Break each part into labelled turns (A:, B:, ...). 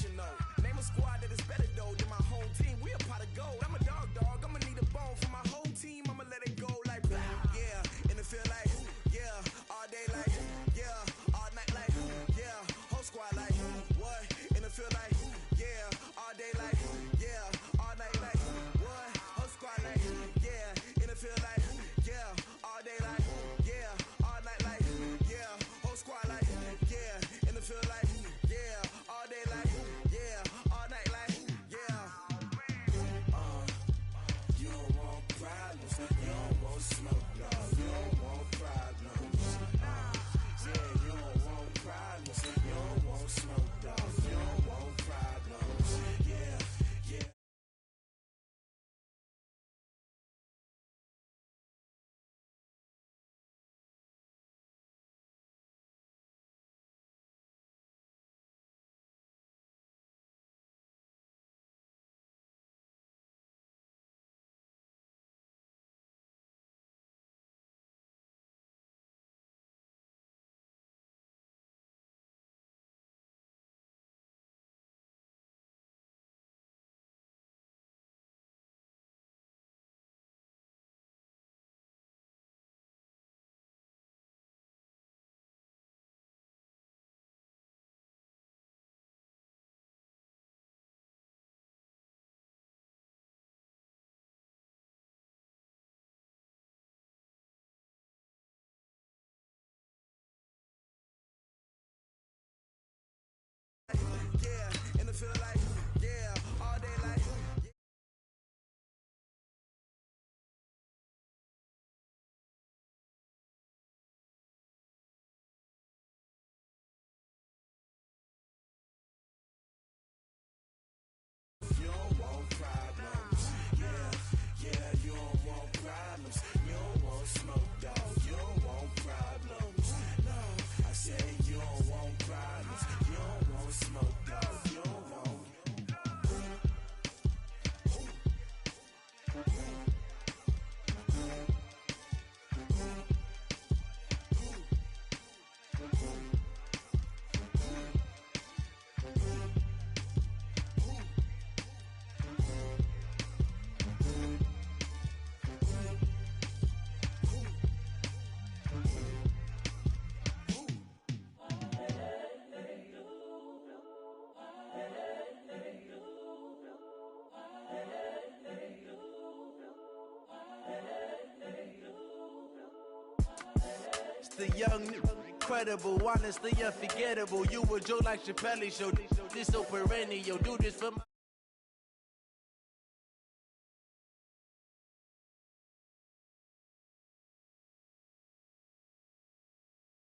A: you know. Name a squad that is better though than my home team. We a pot of gold. I'm a dog. I'ma need a bone for my whole team. I'ma let it go like yeah. In the field like yeah. All day like yeah. All night like yeah. Whole squad like what? In the field like yeah. All day like yeah. All night like what? Whole squad like yeah. In the field like yeah. All day like yeah. All night like yeah. Whole squad like yeah. In the field like yeah. All day like yeah. All night like yeah. You don't want problems. You don't want smoke, no. You don't want problems. Yeah, you don't want problems. You don't want smoke, dog. You don't want problems. Yeah, yeah. Yeah, in the field like yeah. All day like you don't want problems. Yeah, yeah, you don't want problems. You don't want smoke, dog. You don't want problems. No, I said you don't want problems. You don't want smoke, dog. You don't want.
B: The young, incredible, honestly unforgettable. You a joke like Chappelle show. This so perennial. Do this for my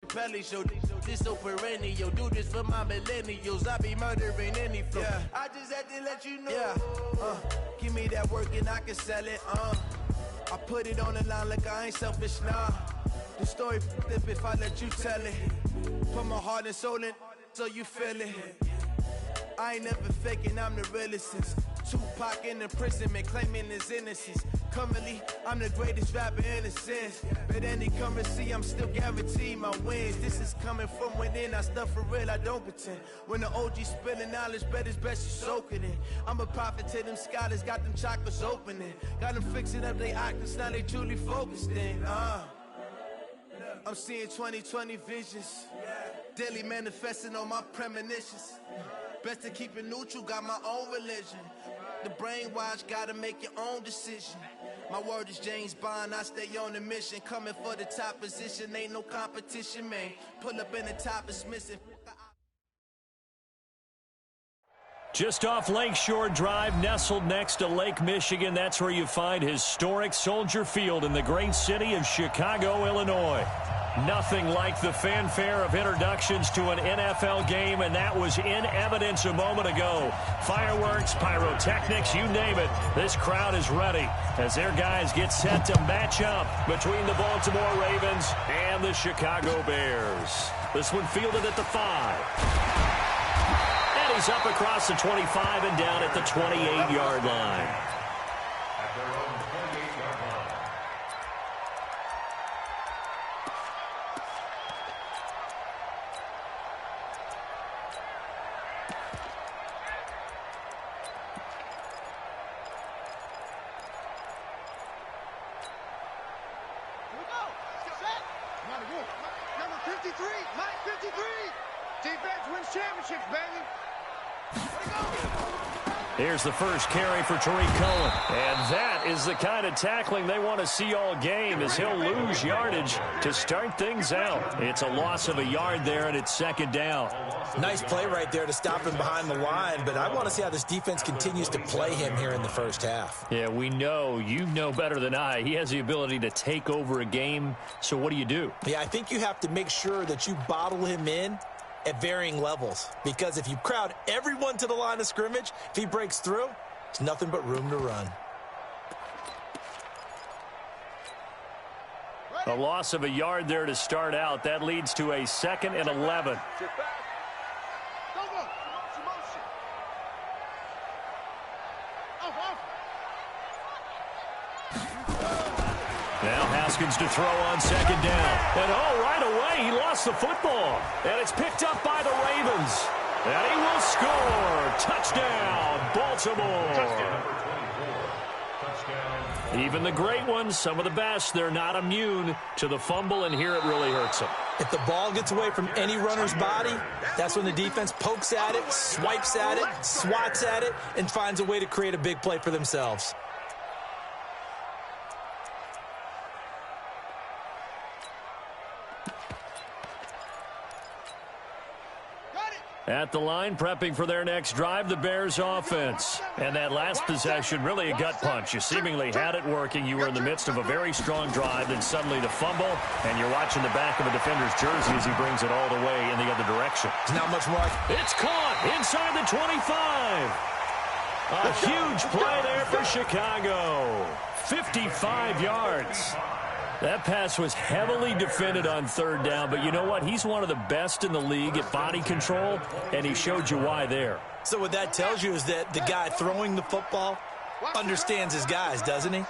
B: Chappelle show. This so perennial. Do this for my millennials. I be murdering any flow. Yeah. I just had to let you know. Yeah. Give me that work and I can sell it. I put it on the line like I ain't selfish, nah. The story flip if I let you tell it. Put my heart and soul in so you feel it. I ain't never faking, I'm the realest since Tupac in imprisonment, claiming his innocence. Currently, I'm the greatest rapper in a sense. But any currency, I'm still guaranteed my wins. This is coming from within, I stuff for real, I don't pretend. When the OG spilling knowledge, bet it's best you soak it in. I'm a prophet to them scholars, got them chakras opening. Got them fixing up their octaves, now they truly focused in. I'm seeing 2020 visions, daily manifesting on my premonitions. Best to keep it neutral, got my own religion. The brainwash, gotta make your own decision. My word is James Bond, I stay on a mission. Coming for the top position, ain't no competition, man. Pull up in the top, it's missing.
C: Just off Lakeshore Drive, nestled next to Lake Michigan, that's where you find historic Soldier Field in the great city of Chicago, Illinois. Nothing like the fanfare of introductions to an NFL game, and that was in evidence a moment ago. Fireworks, pyrotechnics, you name it. This crowd is ready as their guys get set to match up between the Baltimore Ravens and the Chicago Bears. This one fielded at the 5. He's up across the 25 and down at the 28-yard line.
D: At their own 28-yard line.
E: Number 53, Mike 53. Defense wins championships, baby.
C: Here's the first carry for Tariq Cohen. And that is the kind of tackling they want to see all game, as he'll lose yardage to start things out. It's a loss of a yard there, and it's second down.
F: Nice play right there to stop him behind the line, but I want to see how this defense continues to play him here in the first half.
C: Yeah, we know. You know better than I. He has the ability to take over a game, so what do?
F: Yeah, I think you have to make sure that you bottle him in at varying levels, because if you crowd everyone to the line of scrimmage, if he breaks through, it's nothing but room to run.
C: A loss of a yard there to start out. That leads to a 2nd and 11. Now Haskins to throw on second down. And right away, he lost the football. And it's picked up by the Ravens. And he will score. Touchdown, Baltimore. Even the great ones, some of the best, they're not immune to the fumble, and here it really hurts them.
F: If the ball gets away from any runner's body, that's when the defense pokes at it, swipes at it, swats at it, and finds a way to create a big play for themselves.
C: At the line, prepping for their next drive, the Bears offense. And that last possession, really a gut punch. You seemingly had it working. You were in the midst of a very strong drive, then suddenly the fumble, and you're watching the back of a defender's jersey as he brings it all the way in the other direction.
F: It's not much more.
C: It's caught inside the 25. A huge play there for Chicago. 55 yards. That pass was heavily defended on third down, but you know what? He's one of the best in the league at body control, and he showed you why there.
F: So what that tells you is that the guy throwing the football understands his guys, doesn't he?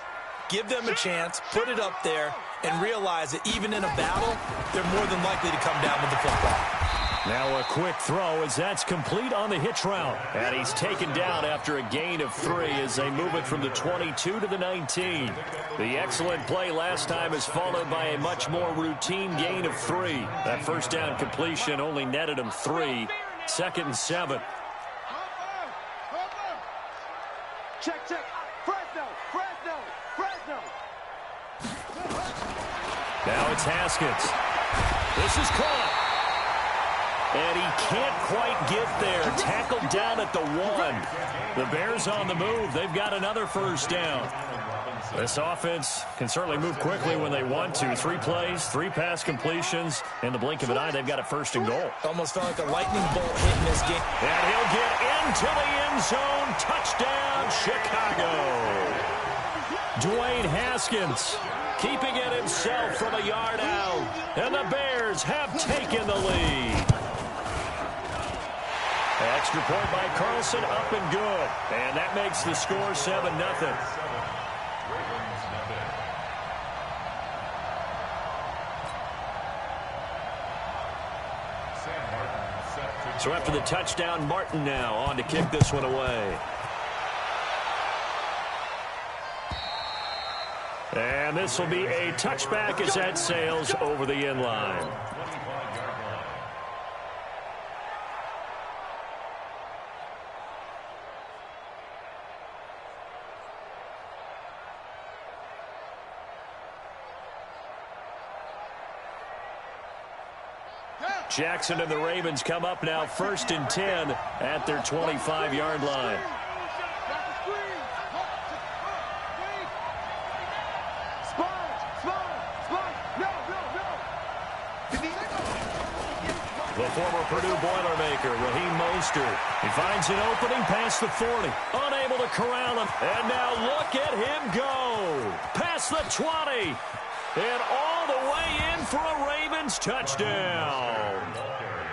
F: Give them a chance, put it up there, and realize that even in a battle, they're more than likely to come down with the football.
C: Now a quick throw as that's complete on the hitch route. And he's taken down after a gain of 3 as they move it from the 22 to the 19. The excellent play last time is followed by a much more routine gain of 3. That first down completion only netted him 3. 2nd and 7.
E: Check. Fresno.
C: Now it's Haskins. This is caught. And he can't quite get there. Tackled down at the 1. The Bears on the move. They've got another first down. This offense can certainly move quickly when they want to. 3 plays, 3 pass completions. In the blink of an eye, they've got a 1st and goal.
F: Almost felt like a lightning bolt hitting this game.
C: And he'll get into the end zone. Touchdown, Chicago. Dwayne Haskins keeping it himself from a yard out. And the Bears have taken the lead. Extra point by Carlson, up and good. And that makes the score 7-0. So after the touchdown, Martin now on to kick this one away. And this will be a touchback as that sails over the end line. Jackson and the Ravens come up now 1st and 10 at their 25-yard line. The former Purdue Boilermaker, Raheem Mostert. He finds an opening past the 40. Unable to corral him. And now look at him go. Past the 20. And all the way in for a Ravens touchdown.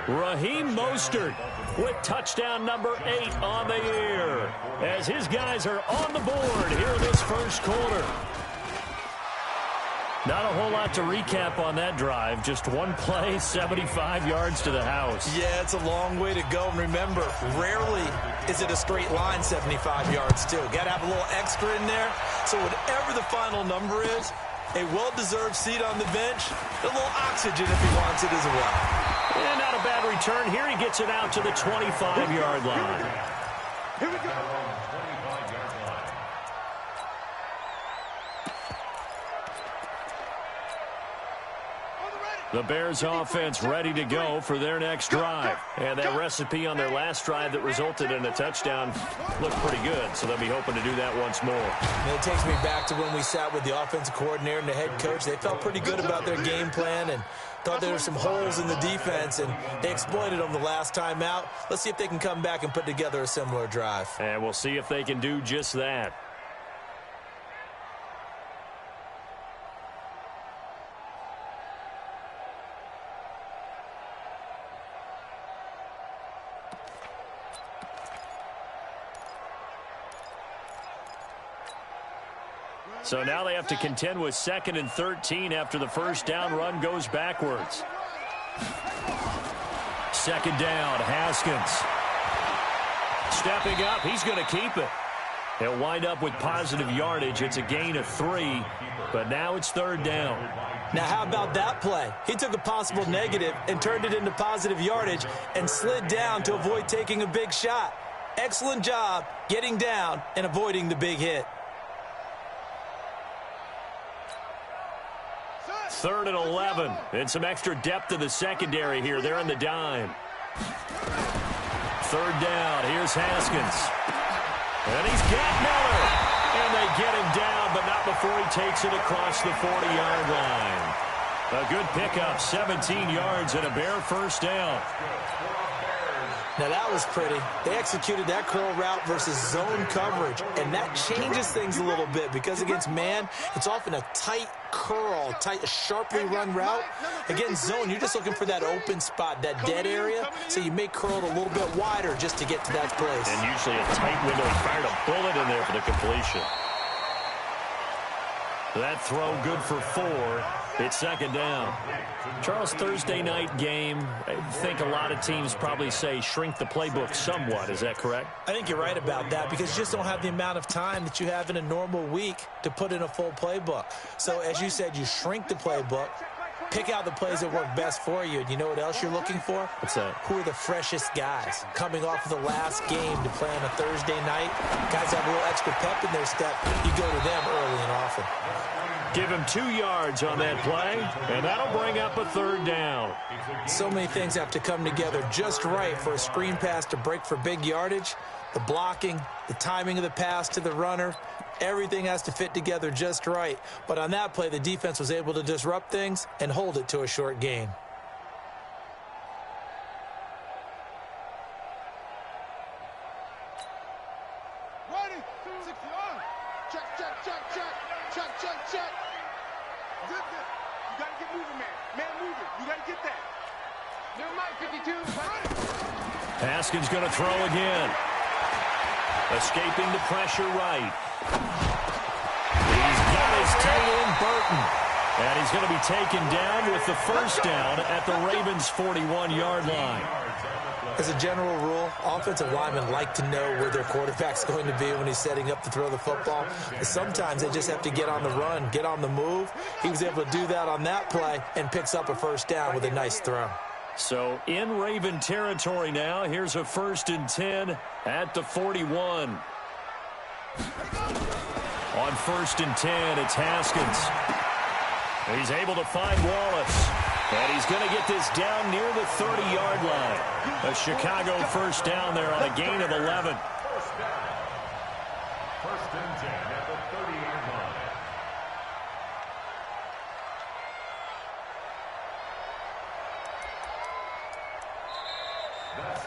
C: Raheem Mostert with touchdown number 8 on the year. As his guys are on the board here in this first quarter. Not a whole lot to recap on that drive. Just one play, 75 yards to the house.
F: Yeah, it's a long way to go. And remember, rarely is it a straight line 75 yards, too. Got to have a little extra in there. So whatever the final number is, a well-deserved seat on the bench, a little oxygen if he wants it as well.
C: And not a bad return. Here he gets it out to the 25-yard line.
E: Here we go.
C: The Bears offense ready to go for their next drive. And that recipe on their last drive that resulted in a touchdown looked pretty good, so they'll be hoping to do that once more.
F: And it takes me back to when we sat with the offensive coordinator and the head coach. They felt pretty good about their game plan and thought there were some holes in the defense, and they exploited them the last time out. Let's see if they can come back and put together a similar drive.
C: And we'll see if they can do just that. So now they have to contend with 2nd and 13 after the first down run goes backwards. 2nd down, Haskins. Stepping up, he's going to keep it. He'll wind up with positive yardage. It's a gain of 3, but now it's 3rd down.
F: Now, how about that play? He took a possible negative and turned it into positive yardage and slid down to avoid taking a big shot. Excellent job getting down and avoiding the big hit.
C: 3rd and 11. And some extra depth to the secondary here. They're in the dime. 3rd down. Here's Haskins. And he's got Miller. And they get him down, but not before he takes it across the 40-yard line. A good pickup, 17 yards and a Bear first down.
F: Now, that was pretty. They executed that curl route versus zone coverage, and that changes things a little bit because against man, it's often a tight curl, a sharply run route. Against zone, you're just looking for that open spot, that dead area, so you may curl it a little bit wider just to get to that place.
C: And usually a tight window. He fired a bullet in there for the completion. That throw good for 4. It's 2nd down. Charles, Thursday night game, I think a lot of teams probably say shrink the playbook somewhat. Is that correct?
F: I think you're right about that because you just don't have the amount of time that you have in a normal week to put in a full playbook. So, as you said, you shrink the playbook, pick out the plays that work best for you. And you know what else you're looking for?
C: What's that?
F: Who are the freshest guys coming off of the last game to play on a Thursday night? Guys have a little extra pep in their step. You go to them early and often.
C: Give him 2 yards on that play, and that'll bring up a 3rd down.
F: So many things have to come together just right for a screen pass to break for big yardage. The blocking, the timing of the pass to the runner, everything has to fit together just right. But on that play, the defense was able to disrupt things and hold it to a short gain.
C: Haskins going to throw again. Escaping the pressure right. He's got his tight end, Burton. And he's going to be taken down with the first down at the Ravens' 41-yard line.
F: As a general rule, offensive linemen like to know where their quarterback's going to be when he's setting up to throw the football. But sometimes they just have to get on the run, get on the move. He was able to do that on that play and picks up a first down with a nice throw.
C: So in Raven territory now, here's a 1st and 10 at the 41. On 1st and 10, it's Haskins. He's able to find Wallace. And he's going to get this down near the 30-yard line. A Chicago first down there on a gain of 11.
D: 1st and 10 at the 30-yard line.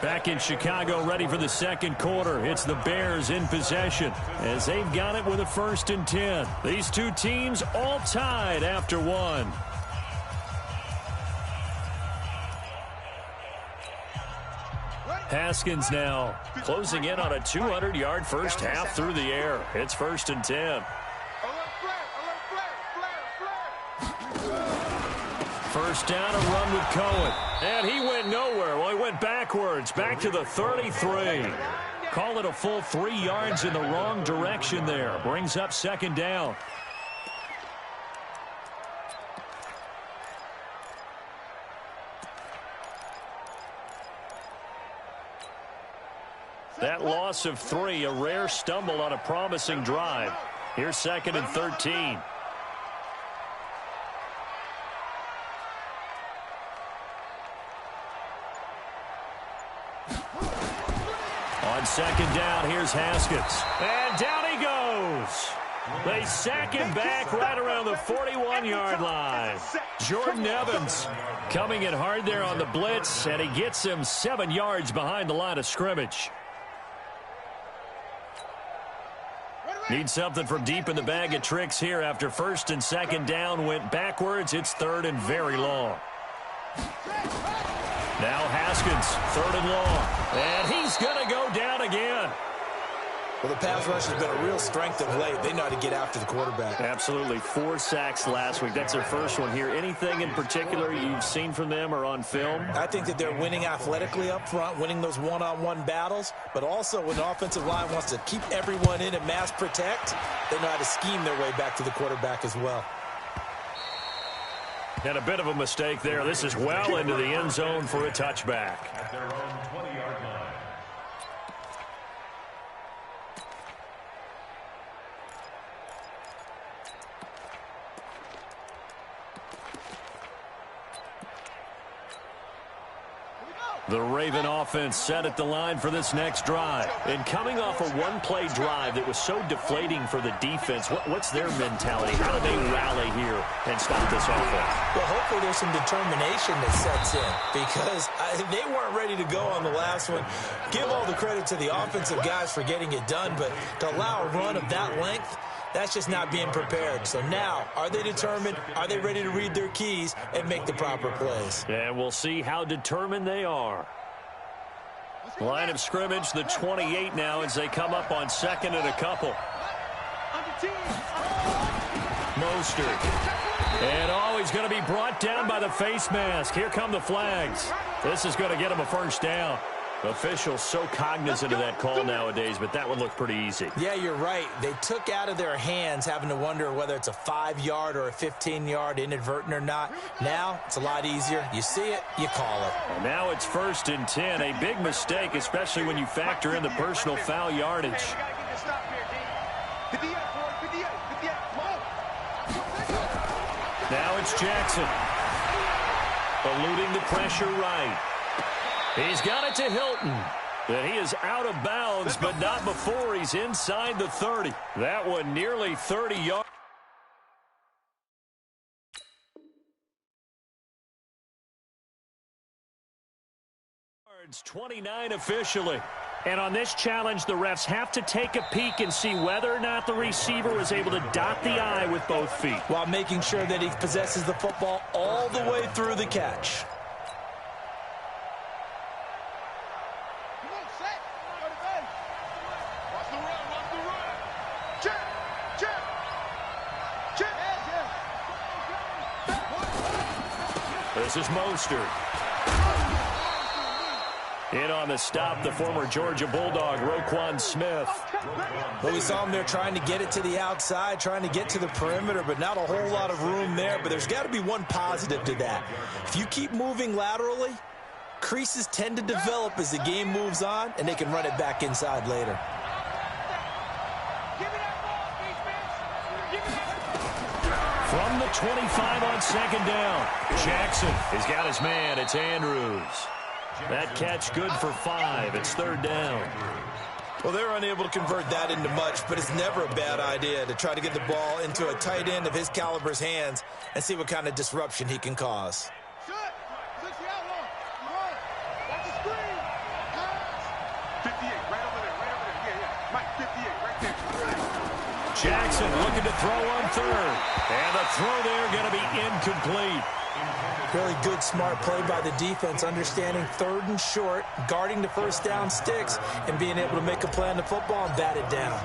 C: Back in Chicago, ready for the 2nd quarter. It's the Bears in possession as they've got it with a 1st and 10. These two teams all tied after 1. Haskins now closing in on a 200-yard first half through the air. It's 1st and 10. First down, a run with Cohen. And he went nowhere. Well, he went backwards, back to the 33. Call it a full 3 yards in the wrong direction there. Brings up 2nd down. That loss of 3, a rare stumble on a promising drive. Here's 2nd and 13. On 2nd down, here's Haskins. And down he goes. They sack him back right around the 41-yard line. Jordan Evans coming in hard there on the blitz, and he gets him 7 yards behind the line of scrimmage. Need something from deep in the bag of tricks here after 1st and 2nd down went backwards. It's 3rd and very long. Now Haskins, 3rd and long. And he's going to go down again.
F: Well, the pass rush has been a real strength of late. They know how to get after the quarterback.
C: Absolutely. 4 sacks last week. That's their first one here. Anything in particular you've seen from them or on film?
F: I think that they're winning athletically up front, winning those one-on-one battles, but also when the offensive line wants to keep everyone in and mass protect, they know how to scheme their way back to the quarterback as well.
C: And a bit of a mistake there. This is well into the end zone for a touchback.
D: At their own 20-yard line.
C: The Raven offense set at the line for this next drive. And coming off a one-play drive that was so deflating for the defense, what's their mentality? How do they rally here and stop this offense?
F: Well, hopefully there's some determination that sets in because they weren't ready to go on the last one. Give all the credit to the offensive guys for getting it done, but to allow a run of that length, that's just not being prepared. So now, are they determined? Are they ready to read their keys and make the proper plays?
C: And we'll see how determined they are. Line of scrimmage, the 28 now as they come up on 2nd and a couple. Mostert. And he's going to be brought down by the face mask. Here come the flags. This is going to get him a first down. Officials so cognizant of that call nowadays, but that one looked pretty easy.
F: Yeah, you're right. They took out of their hands having to wonder whether it's a 5-yard or a 15-yard inadvertent or not. Now, it's a lot easier. You see it, you call it.
C: And now it's 1st and 10. A big mistake, especially when you factor in the personal foul yardage. Now it's Jackson. Eluding the pressure right. He's got it to Hilton. And he is out of bounds, but not before he's inside the 30. That one nearly 30 yards. 29 officially. And on this challenge, the refs have to take a peek and see whether or not the receiver was able to dot the I with both feet,
F: while making sure that he possesses the football all the way through the catch.
C: This is Mostert. In on the stop, the former Georgia Bulldog, Roquan Smith.
F: Well, we saw him there trying to get it to the outside, trying to get to the perimeter, but not a whole lot of room there. But there's got to be one positive to that. If you keep moving laterally, creases tend to develop as the game moves on, and they can run it back inside later.
C: From the 25 on 2nd down, Jackson has got his man. It's Andrews. That catch good for 5. It's 3rd down.
F: Well, they're unable to convert that into much, but it's never a bad idea to try to get the ball into a tight end of his caliber's hands and see what kind of disruption he can cause.
C: Jackson looking to throw on 3rd. And the throw there going to be incomplete.
F: Really good, smart play by the defense, understanding 3rd and short, guarding the first down sticks, and being able to make a play on the football and bat it down.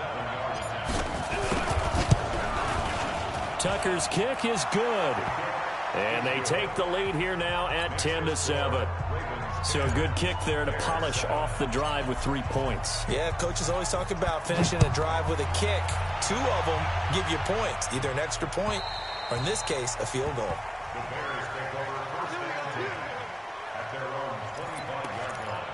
C: Tucker's kick is good. And they take the lead here now at 10-7. So a good kick there to polish off the drive with 3 points.
F: Yeah, coaches always talk about finishing a drive with a kick. 2 of them give you points, either an extra point or, in this case, a field goal.
D: The Bears take over 1st and 10 at their own 25-yard line.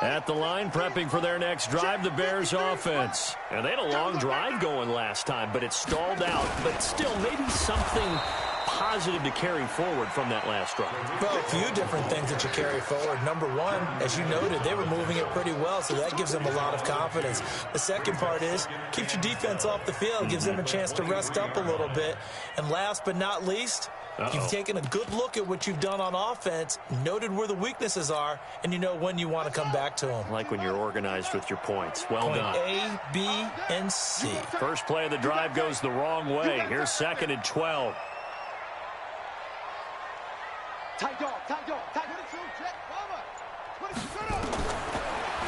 C: At the line, prepping for their next drive, the Bears offense. And they had a long drive going last time, but it stalled out. But still, maybe something positive to carry forward from that last drive.
F: Well, a few different things that you carry forward. Number one, as you noted, they were moving it pretty well, so that gives them a lot of confidence. The second part is, keeps your defense off the field, gives them a chance to rest up a little bit. And last but not least, you've taken a good look at what you've done on offense, noted where the weaknesses are, and you know when you want to come back to them.
C: Like when you're organized with your points. Well done.
F: A, B, and C.
C: First play of the drive goes the wrong way. Here's 2nd and 12.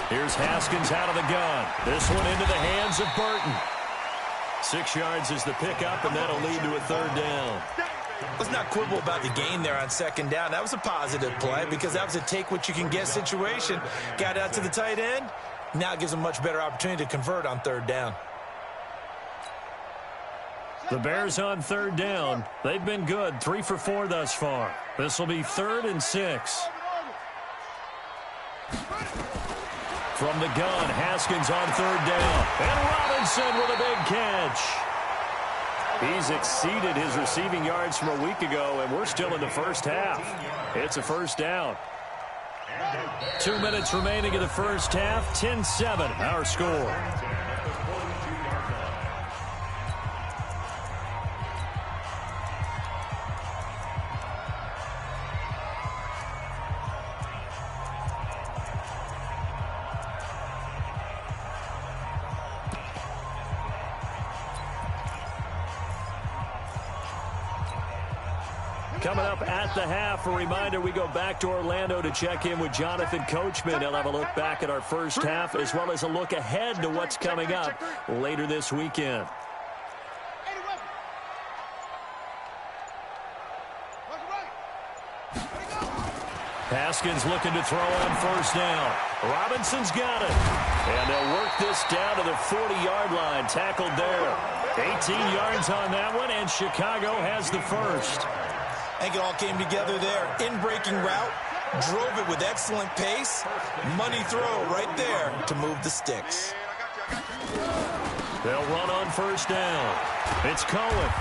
C: Here's Haskins out of the gun. This one into the hands of Burton. 6 yards is the pickup, and that'll lead to a 3rd down.
F: Let's not quibble about the gain there on 2nd down. That was a positive play because that was a take-what-you-can-get situation. Got out to the tight end. Now it gives them a much better opportunity to convert on 3rd down.
C: The Bears on 3rd down. They've been good, 3 for 4 thus far. This will be 3rd and 6. From the gun, Haskins on 3rd down. And Robinson with a big catch. He's exceeded his receiving yards from a week ago, and we're still in the first half. It's a 1st down. 2 minutes remaining in the first half. 10-7, our score. Coming up at the half, a reminder, we go back to Orlando to check in with Jonathan Coachman. He'll have a look back at our first half as well as a look ahead to what's coming up later this weekend. Haskins looking to throw on 1st down. Robinson's got it. And they'll work this down to the 40-yard line. Tackled there. 18 yards on that one, and Chicago has the 1st.
F: I think it all came together there. In-breaking route, drove it with excellent pace. Money throw right there to move the sticks.
C: They'll run on 1st down. It's Cohen.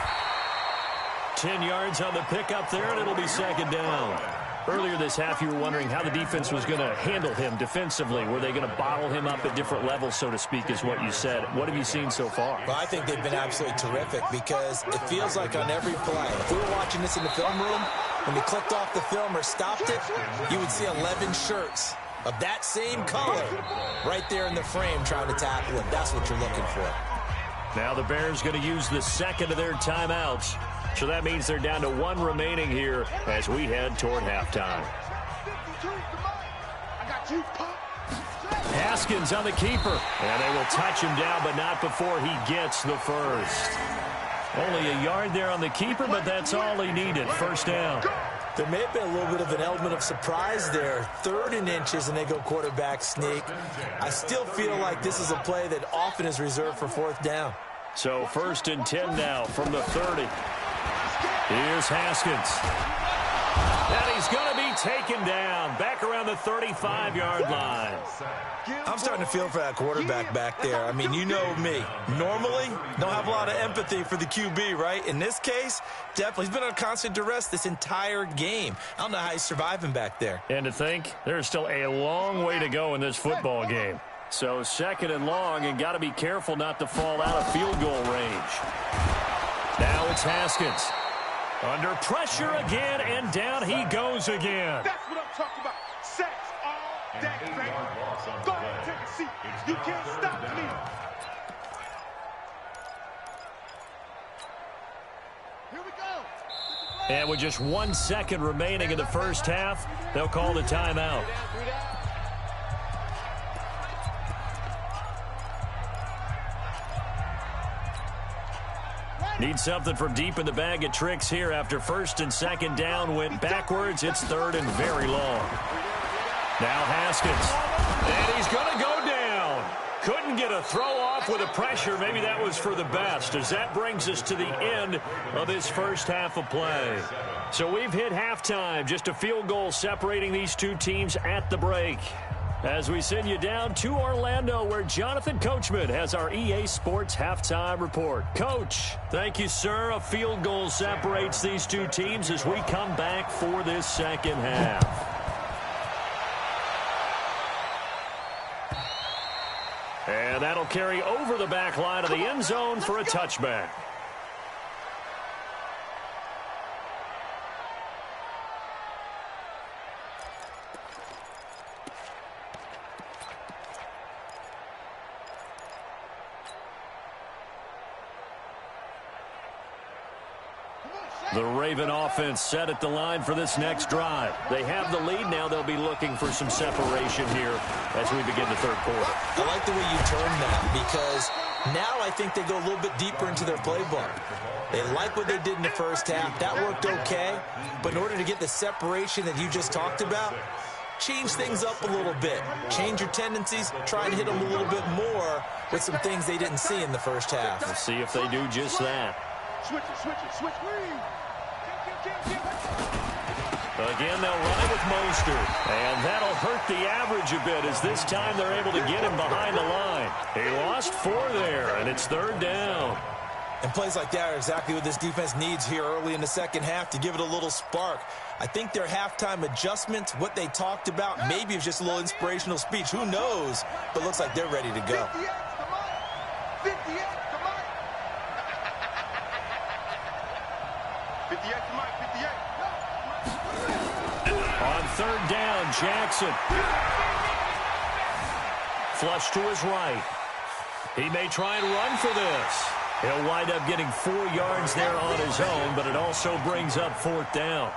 C: 10 yards on the pickup there, and it'll be 2nd down. Earlier this half, you were wondering how the defense was going to handle him defensively. Were they going to bottle him up at different levels, so to speak, is what you said. What have you seen so far?
F: Well, I think they've been absolutely terrific because it feels like on every play, if we were watching this in the film room, when you clicked off the film or stopped it, you would see 11 shirts of that same color right there in the frame trying to tackle him. That's what you're looking for.
C: Now the Bears going to use the 2nd of their timeouts. So that means they're down to 1 remaining here as we head toward halftime. Haskins on the keeper. And they will touch him down, but not before he gets the 1st. Only a yard there on the keeper, but that's all he needed. 1st down.
F: There may have been a little bit of an element of surprise there. 3rd and inches, and they go quarterback sneak. I still feel like this is a play that often is reserved for 4th down.
C: So 1st and 10 now from the 30. Here's Haskins. And he's going to be taken down back around the 35-yard line.
F: I'm starting to feel for that quarterback back there. I mean, you know me. Normally, don't have a lot of empathy for the QB, right? In this case, definitely. He's been on constant duress this entire game. I don't know how he's surviving back there.
C: And to think, there's still a long way to go in this football game. So 2nd and long, and got to be careful not to fall out of field goal range. Now it's Haskins. Under pressure again, and down he goes again.
E: That's what I'm talking about. Sacks all day, baby. Go ahead, take a seat. You can't stop me. Here we go.
C: And with just 1 second remaining in the first half, they'll call the timeout. Need something from deep in the bag of tricks here after 1st and 2nd down went backwards. It's 3rd and very long. Now Haskins. And he's going to go down. Couldn't get a throw off with the pressure. Maybe that was for the best, as that brings us to the end of this first half of play. So we've hit halftime. Just a field goal separating these two teams at the break. As we send you down to Orlando, where Jonathan Coachman has our EA Sports Halftime Report. Coach, thank you, sir. A field goal separates these two teams as we come back for this second half. And that'll carry over the back line of the end zone for a touchback. The Raven offense set at the line for this next drive. They have the lead. Now they'll be looking for some separation here as we begin the third quarter.
F: I like the way you term that, because now I think they go a little bit deeper into their playbook. They like what they did in the first half. That worked okay. But in order to get the separation that you just talked about, change things up a little bit. Change your tendencies. Try and hit them a little bit more with some things they didn't see in the first half.
C: We'll see if they do just that.
E: Switch it.
C: Again, they'll run it with Mostert. And that'll hurt the average a bit as this time they're able to get him behind the line. He lost 4 there, and it's third down.
F: And plays like that are exactly what this defense needs here early in the second half to give it a little spark. I think their halftime adjustments, what they talked about, maybe it's just a little inspirational speech. Who knows? But looks like they're ready to go.
E: 58 to Mike.
C: On third down, Jackson. Flush to his right. He may try and run for this. He'll wind up getting 4 yards there on his own, but it also brings up 4th down.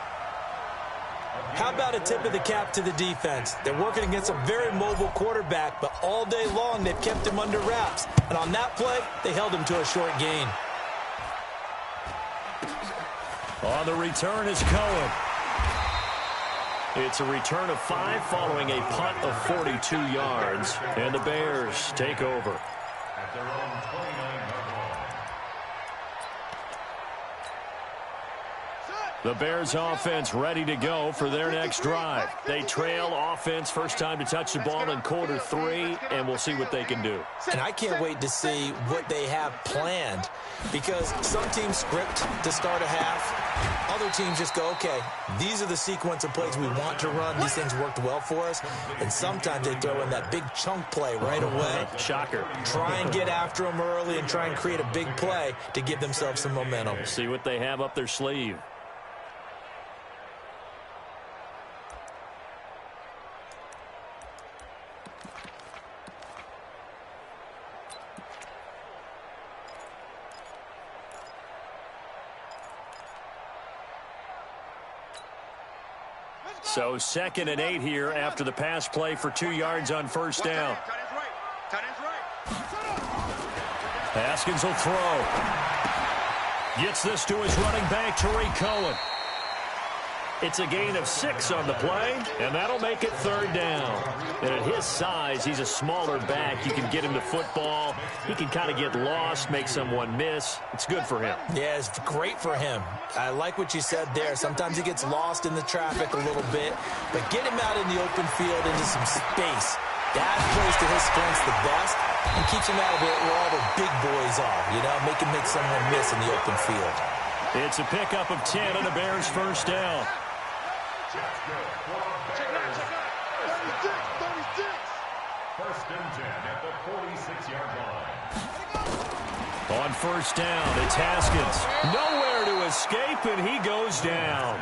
F: How about a tip of the cap to the defense? They're working against a very mobile quarterback, but all day long they've kept him under wraps. And on that play, they held him to a short gain.
C: On the return is Cohen. It's a return of 5 following a punt of 42 yards. And the Bears take over.
D: At their own 29-yard line.
C: The Bears offense ready to go for their next drive. They trail offense, first time to touch the ball in quarter 3, and we'll see what they can do.
F: And I can't wait to see what they have planned, because some teams script to start a half. Other teams just go, okay, these are the sequence of plays we want to run. These things worked well for us. And sometimes they throw in that big chunk play right away.
C: Shocker.
F: Try and get after them early and try and create a big play to give themselves some momentum.
C: We'll see what they have up their sleeve. So 2nd and 8 here after the pass play for 2 yards on first down. Haskins will throw. Gets this to his running back, Tariq Cohen. It's a gain of 6 on the play, and that'll make it third down. And at his size, he's a smaller back. You can get him the football. He can kind of get lost, make someone miss. It's good for him.
F: Yeah, it's great for him. I like what you said there. Sometimes he gets lost in the traffic a little bit, but get him out in the open field into some space. That plays to his strengths the best and keeps him out of it where all the big boys are, make him make someone miss in the open field.
C: It's a pickup of 10 and the Bears first down.
D: First and 10 at the 46-yard line.
C: On first down, it's Haskins. Nowhere to escape, and he goes down.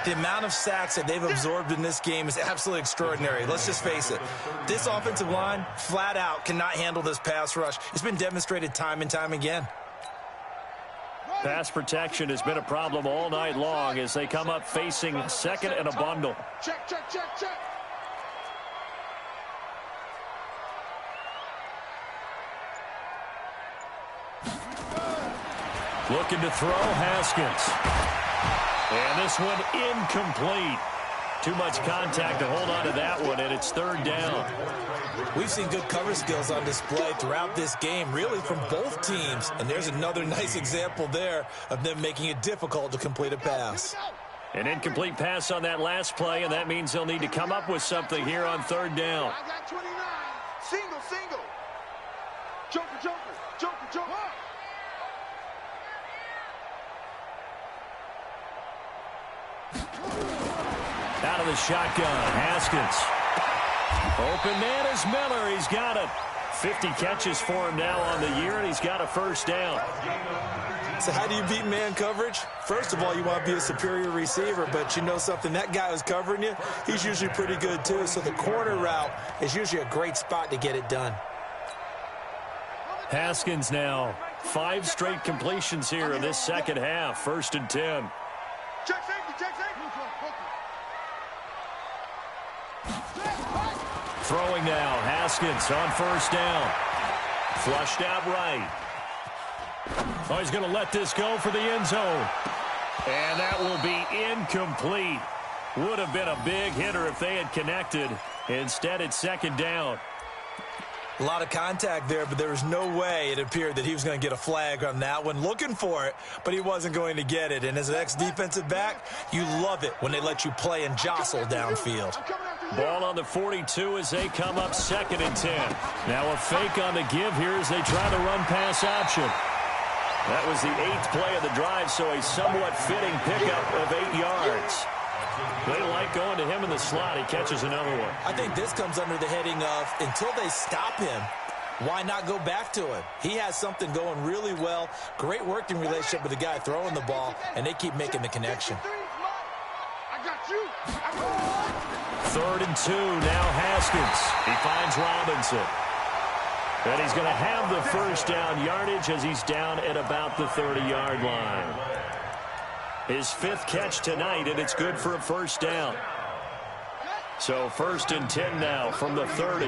F: The amount of sacks that they've absorbed in this game is absolutely extraordinary. Let's just face it. This offensive line, flat out, cannot handle this pass rush. It's been demonstrated time and time again.
C: Pass protection has been a problem all night long as they come up facing 2nd and a bundle.
E: Check.
C: Looking to throw, Haskins. And this one incomplete. Too much contact to hold on to that one, and it's third down.
F: We've seen good cover skills on display throughout this game, really from both teams. And there's another nice example there of them making it difficult to complete a pass.
C: An incomplete pass on that last play, and that means they'll need to come up with something here on third down.
E: I got 29. Single, single. Joker, joker, joker, joker.
C: Out of the shotgun, Haskins. Open man is Miller. He's got it. 50 catches for him now on the year, and he's got a first down.
F: So how do you beat man coverage? First of all, you want to be a superior receiver, but you know something, that guy who's covering you, he's usually pretty good too. So the corner route is usually a great spot to get it done.
C: Haskins now, 5 straight completions here in this second half. 1st and 10.
E: Check safety, check safety.
C: Throwing now, Haskins on first down. Flushed out right. Oh, he's going to let this go for the end zone. And that will be incomplete. Would have been a big hitter if they had connected. Instead, it's 2nd down.
F: A lot of contact there, but there was no way it appeared that he was going to get a flag on that one. Looking for it, but he wasn't going to get it. And as an ex-defensive back, you love it when they let you play and jostle downfield.
C: Ball on the 42 as they come up 2nd and 10. Now a fake on the give here as they try to run pass option. That was the 8th play of the drive, so a somewhat fitting pickup of 8 yards. They like going to him in the slot. He catches another one.
F: I think this comes under the heading of, until they stop him, why not go back to him? He has something going really well. Great working relationship with the guy throwing the ball, and they keep making the connection.
E: I got you.
C: 3rd and 2, now Haskins. He finds Robinson. And he's going to have the first down yardage as he's down at about the 30-yard line. His 5th catch tonight, and it's good for a first down. So 1st and 10 now from the 30.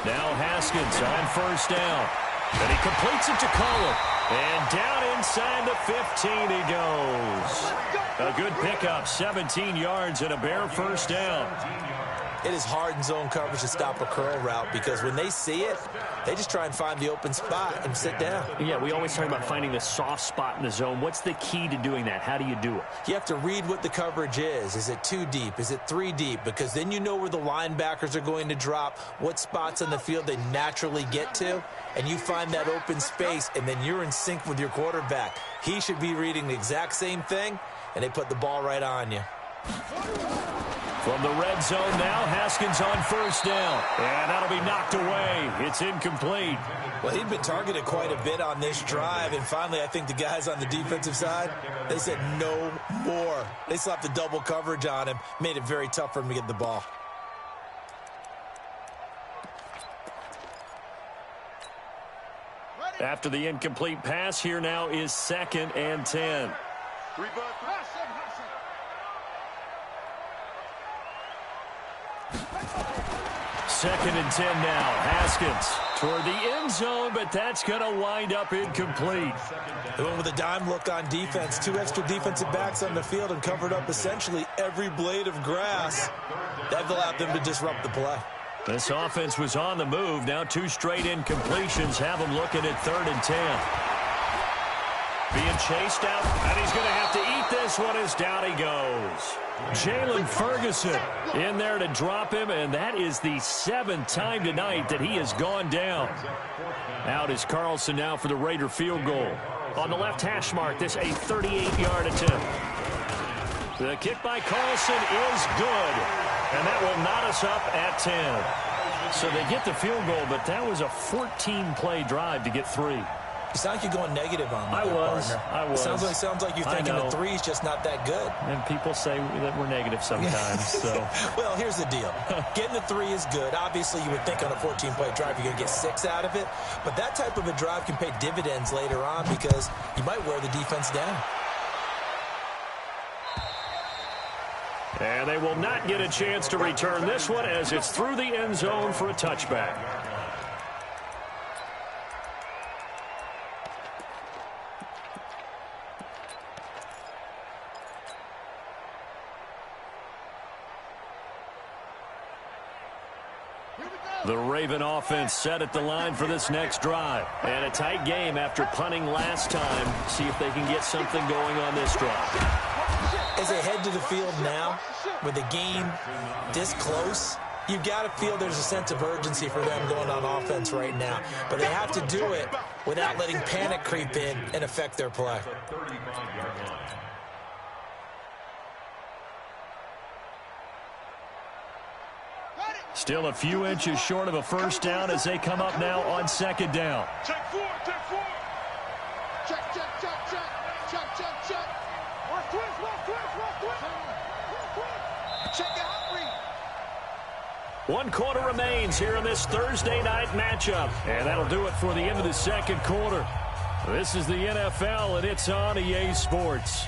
C: Now Haskins on first down. And he completes it to Cullen. And down inside the 15 he goes. A good pickup, 17 yards and a bare first down.
F: It is hard in zone coverage to stop a curl route because when they see it, they just try and find the open spot and sit down.
G: Yeah, we always talk about finding the soft spot in the zone. What's the key to doing that? How do you do it?
F: You have to read what the coverage is. Is it 2 deep? Is it 3 deep? Because then you know where the linebackers are going to drop, what spots on the field they naturally get to, and you find that open space, and then you're in sync with your quarterback. He should be reading the exact same thing, and they put the ball right on you.
C: From the red zone now, Haskins on first down. And that'll be knocked away. It's incomplete.
F: Well, he'd been targeted quite a bit on this drive, and finally I think the guys on the defensive side, they said no more. They slapped the double coverage on him, made it very tough for him to get the ball.
C: After the incomplete pass, here now is 2nd and 10. 2nd and 10 now. Haskins toward the end zone, but that's going to wind up incomplete.
F: They went with a dime look on defense. 2 extra defensive backs on the field and covered up essentially every blade of grass. That allowed them to disrupt the play.
C: This offense was on the move. Now 2 straight incompletions have them looking at 3rd and 10. Being chased out, and he's going to have to eat this one as down he goes. Jalen Ferguson in there to drop him, and that is the 7th time tonight that he has gone down. Out is Carlson now for the Raider field goal. On the left hash mark, this a 38-yard attempt. The kick by Carlson is good, and that will knot us up at 10. So they get the field goal, but that was a 14-play drive to get 3.
F: You sound like you're going negative on me.
C: I was.
F: Sounds like you're thinking the 3's just not that good.
C: And people say that we're negative sometimes. So,
F: well, here's the deal. Getting the 3 is good. Obviously, you would think on a 14-play drive you're going to get 6 out of it. But that type of a drive can pay dividends later on because you might wear the defense down.
C: And they will not get a chance to return this one as it's through the end zone for a touchback.
E: Here we go.
C: The Raven offense set at the line for this next drive. And a tight game after punting last time. See if they can get something going on this drive.
F: As they head to the field now, with the game this close, you've got to feel there's a sense of urgency for them going on offense right now. But they have to do it without letting panic creep in and affect their play.
C: Still a few inches short of a first down as they come up now on second down.
E: Check four, check four. Check, check, check, check. Check, check, check. Left twist, left twist, left twist. Check it out, read.
C: 1 quarter remains here in this Thursday night matchup. And that'll do it for the end of the second quarter. This is the NFL, and it's on EA Sports.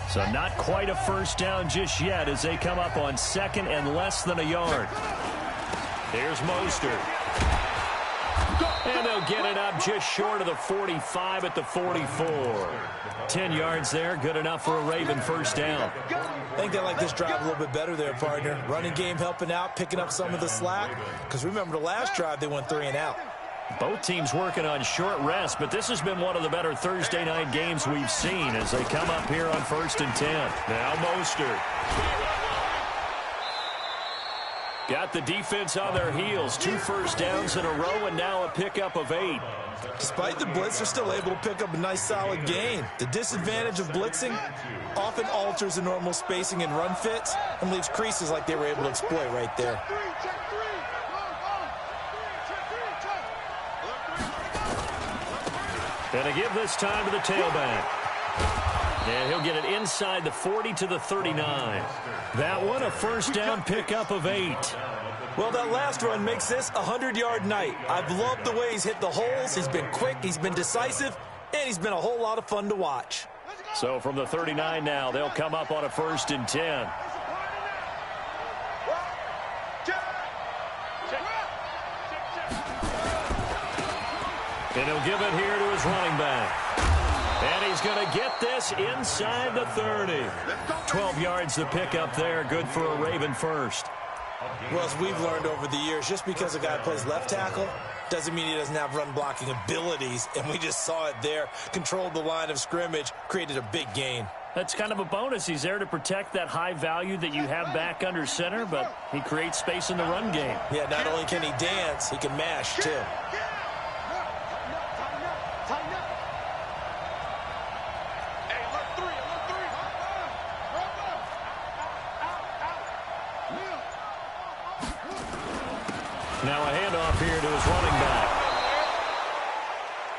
C: So not quite a first down just yet as they come up on second and less than a yard. Here's Mostert. And they'll get it up just short of the 45 at the 44. 10 yards there, good enough for a Raven first down.
F: I think they like this drive a little bit better there, partner. Running game helping out, picking up some of the slack. Because remember the last drive, they went 3 and out.
C: Both teams working on short rest, but this has been one of the better Thursday night games we've seen as they come up here on 1st and 10. Now Mostert. Got the defense on their heels. 2 first downs in a row and now a pickup of 8.
F: Despite the blitz, they're still able to pick up a nice solid gain. The disadvantage of blitzing often alters the normal spacing and run fits and leaves creases like they were able to exploit right there.
C: And to give this time to the tailback. And he'll get it inside the 40 to the 39. That one a first down pickup of 8.
F: Well, that last run makes this a 100-yard night. I've loved the way he's hit the holes. He's been quick, he's been decisive, and he's been a whole lot of fun to watch.
C: So from the 39 now, they'll come up on a 1st and 10. And he'll give it here to his running back. And he's going to get this inside the 30. 12 yards to pick up there. Good for a Raven first.
F: Well, as we've learned over the years, just because a guy plays left tackle doesn't mean he doesn't have run blocking abilities. And we just saw it there. Controlled the line of scrimmage, created a big gain.
C: That's kind of a bonus. He's there to protect that high value that you have back under center, but he creates space in the run game.
F: Yeah, not only can he dance, he can mash, too.
C: Now a handoff here to his running back.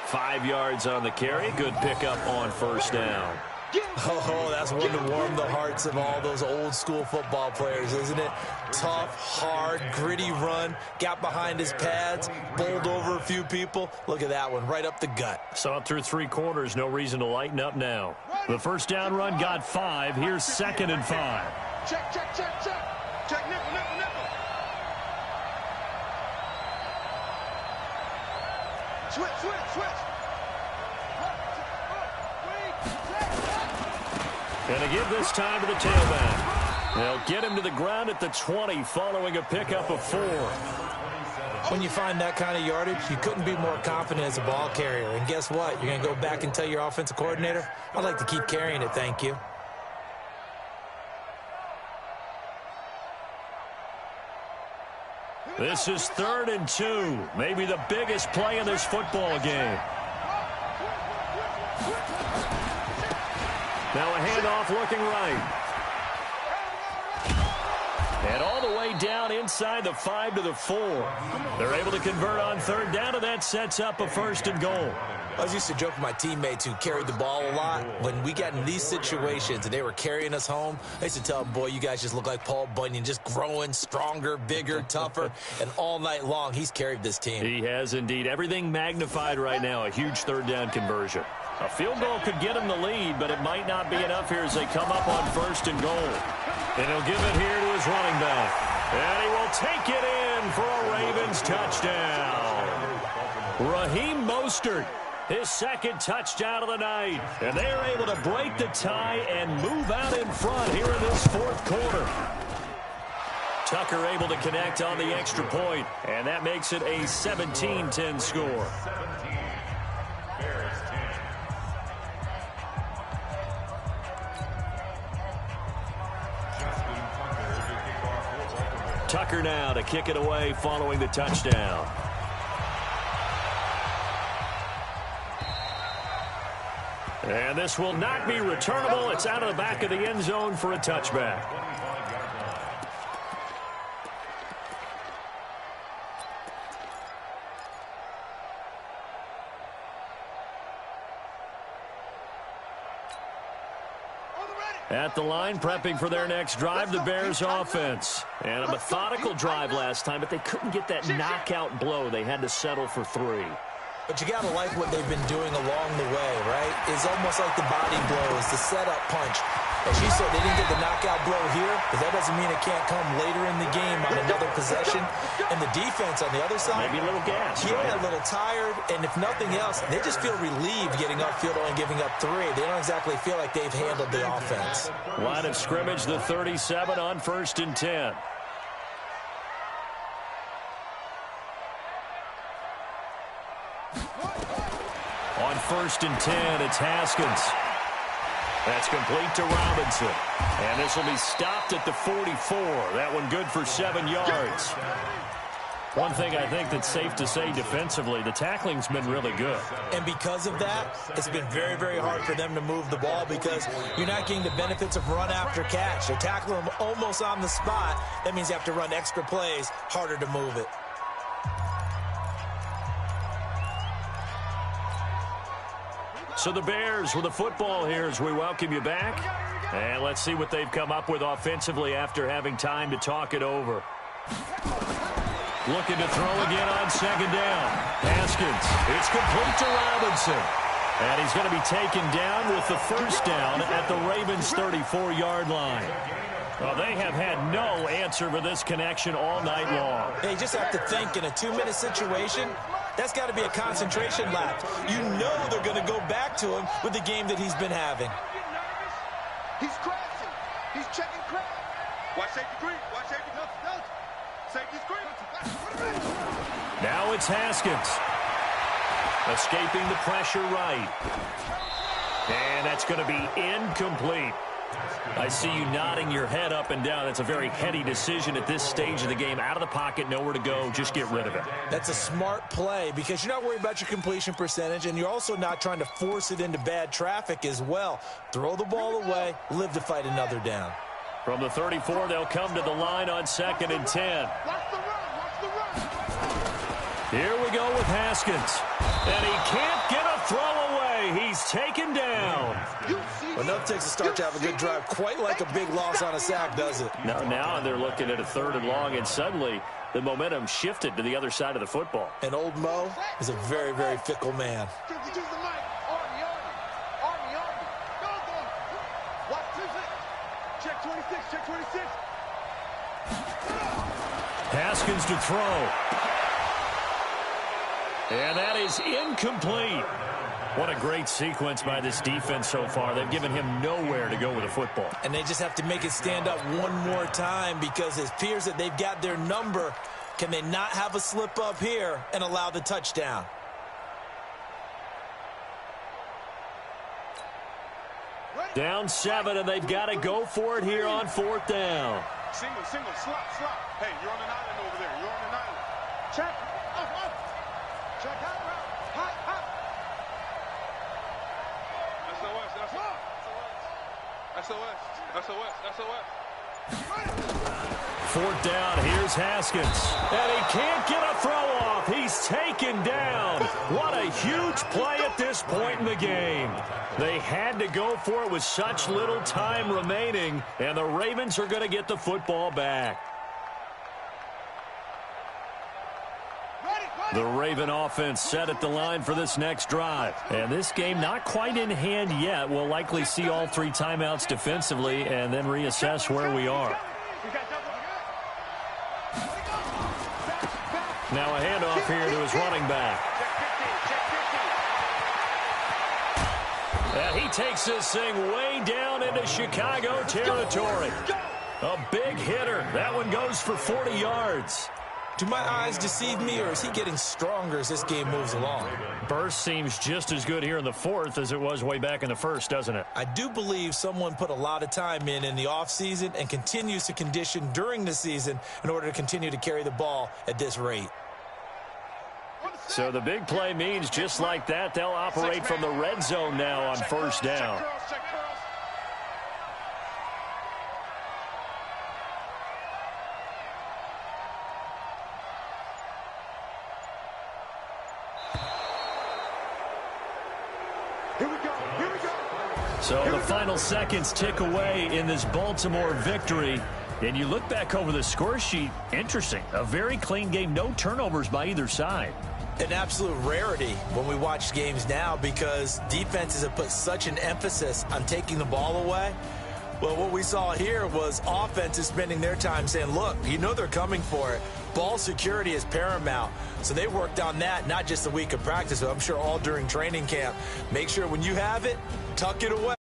C: 5 yards on the carry. Good pickup on first down.
F: Oh, that's one to warm the hearts of all those old school football players, isn't it? Tough, hard, gritty run. Got behind his pads, bowled over a few people. Look at that one, right up the gut.
C: Saw it through 3 quarters. No reason to lighten up now. The first down run got 5. Here's 2nd and 5.
E: Check, check, check, check. Check, nickel, nickel, nickel. Switch, switch, switch.
C: And to give this time to the tailback. They'll get him to the ground at the 20 following a pickup of 4.
F: When you find that kind of yardage, you couldn't be more confident as a ball carrier. And guess what? You're going to go back and tell your offensive coordinator, I'd like to keep carrying it, thank you.
C: This is 3rd and 2. Maybe the biggest play in this football game. Now a handoff looking right. And all the way down inside the 5 to the 4. They're able to convert on 3rd down, and that sets up a 1st and goal.
F: I was used to joke with my teammates who carried the ball a lot. When we got in these situations and they were carrying us home, I used to tell them, boy, you guys just look like Paul Bunyan, just growing stronger, bigger, tougher. And all night long, he's carried this team.
C: He has indeed. Everything magnified right now, a huge 3rd down conversion. A field goal could get him the lead, but it might not be enough here as they come up on 1st and goal. And he'll give it here to his running back. And he will take it in for a Ravens touchdown. Raheem Mostert, his second touchdown of the night. And they are able to break the tie and move out in front here in this fourth quarter. Tucker able to connect on the extra point, and that makes it a 17-10 score. Tucker now to kick it away following the touchdown. And this will not be returnable. It's out of the back of the end zone for a touchback. At the line, prepping for their next drive, the Bears offense. And a methodical drive last time, but they couldn't get that knockout blow. They had to settle for 3.
F: But you got to like what they've been doing along the way, right? It's almost like the body blows, the setup punch. As you said, they didn't get the knockout blow here, but that doesn't mean it can't come later in the game on another possession. And the defense on the other side,
C: maybe a little gas.
F: Yeah, right? A little tired. And if nothing else, they just feel relieved getting upfield and giving up 3. They don't exactly feel like they've handled the offense.
C: Line of scrimmage, the 37 on 1st and 10. On 1st and 10, it's Haskins. That's complete to Robinson. And this will be stopped at the 44. That one good for 7 yards. One thing I think that's safe to say defensively, the tackling's been really good.
F: And because of that, it's been very, very hard for them to move the ball because you're not getting the benefits of run after catch. They're tackling them almost on the spot. That means you have to run extra plays, harder to move it.
C: So the Bears with the football here as we welcome you back. And let's see what they've come up with offensively after having time to talk it over. Looking to throw again on 2nd down. Haskins, it's complete to Robinson. And he's going to be taken down with the 1st down at the Ravens' 34-yard line. Well, they have had no answer for this connection all night long.
F: They just have to think in a 2-minute situation, that's got to be a concentration lapse. You know they're going to go back to him with the game that he's been having.
E: He's crashing. He's checking crash. Watch safety green. Watch safety. No. Safety's green.
C: Now it's Haskins. Escaping the pressure right. And that's going to be incomplete. I see you nodding your head up and down. That's a very heady decision at this stage of the game. Out of the pocket, nowhere to go. Just get rid of it.
F: That's a smart play because you're not worried about your completion percentage, and you're also not trying to force it into bad traffic as well. Throw the ball away, live to fight another down.
C: From the 34, they'll come to the line on 2nd and 10. Here we go with Haskins. And he can't get a throw away. He's taken down.
F: Enough takes a start to have a good drive. Quite like a big loss on a sack, does it?
C: Now they're looking at a 3rd and long, and suddenly the momentum shifted to the other side of the football.
F: And old Mo is a very, very fickle man.
E: Check 26, check 26.
C: Haskins to throw. And that is incomplete. What a great sequence by this defense so far. They've given him nowhere to go with the football.
F: And they just have to make it stand up one more time because it appears that they've got their number. Can they not have a slip up here and allow the touchdown?
C: Down 7, and they've got to go for it here on 4th down.
E: Single, slot. Hey, you're on an island over there. You're on an island. Check. Check out. Hot. SOS.
C: 4th down, here's Haskins. And he can't get a throw off. He's taken down. What a huge play at this point in the game. They had to go for it with such little time remaining, and the Ravens are going to get the football back. The Raven offense set at the line for this next drive. And this game not quite in hand yet. We'll likely see all 3 timeouts defensively and then reassess where we are. Now a handoff here to his running back. And he takes this thing way down into Chicago territory. A big hitter. That one goes for 40 yards.
F: Do my eyes deceive me, or is he getting stronger as this game moves along?
C: Burst seems just as good here in the fourth as it was way back in the first, doesn't it?
F: I do believe someone put a lot of time in the offseason and continues to condition during the season in order to continue to carry the ball at this rate.
C: So the big play means just like that, they'll operate from the red zone now on first down. So the final seconds tick away in this Baltimore victory. And you look back over the score sheet, interesting. A very clean game, no turnovers by either side.
F: An absolute rarity when we watch games now because defenses have put such an emphasis on taking the ball away. Well, what we saw here was offenses spending their time saying, look, you know they're coming for it. Ball security is paramount. So they worked on that, not just a week of practice, but I'm sure all during training camp. Make sure when you have it, tuck it away.